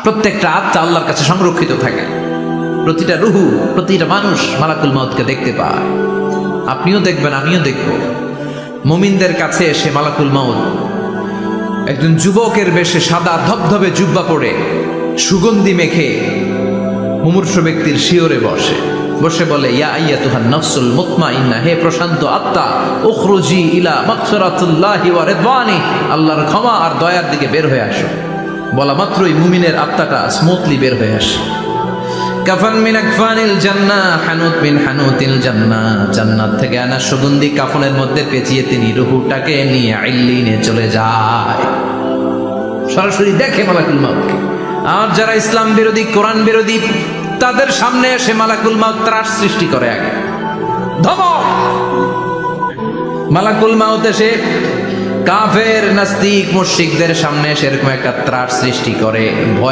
প্রত্যেকটা আত্মা আল্লাহর কাছে সংরক্ষিত থাকে। প্রতিটা রুহু, প্রতিটা মানুষ মালাকুল মাউতকে দেখতে পায়। আপনিও দেখবেন, আমিও দেখব। মুমিনদের কাছে এসে মালাকুল মাউত একজন যুবকের বেশে সাদা ধবধবে জুব্বা পরে সুগন্ধি মেখে মুমূর্ষ ব্যক্তির শিওরে বসে বসে বলে, ইয়া আইয়াতুহান নাফসুল মুতমাইন্না, হে প্রশান্ত আত্মা, উখরুজি ইলা মাগফিরাতুল্লাহি ওয়া রিদওয়ানি, আল্লাহর ক্ষমা আর দয়ার দিকে বের হয়ে আসো। বলা মাত্রই মুমিনের আত্মাটা স্মুথলি বের হয়ে আসে। কাফান মিন আকফানিল জান্নাহ, হানুত মিন হানুতিল জান্নাহ, জান্নাত থেকে আনা সুগন্ধি কাফনের মধ্যে পেঁচিয়ে তিনি রূহটাকে নিয়ে ইল্লিনে চলে যায়। সরাসরি দেখে মালাকুল মাউতকে। আর যারা ইসলাম বিরোধী, কোরআন বিরোধী, তাদের সামনে এসে মালাকুল মাউত ত্রাস সৃষ্টি করে। আগে ধমক, মালাকুল মাউত এসে কাফের, নাস্তিক, মুশরিকদের সামনে এসে এরকম একটা ত্রাস সৃষ্টি করে। ভয়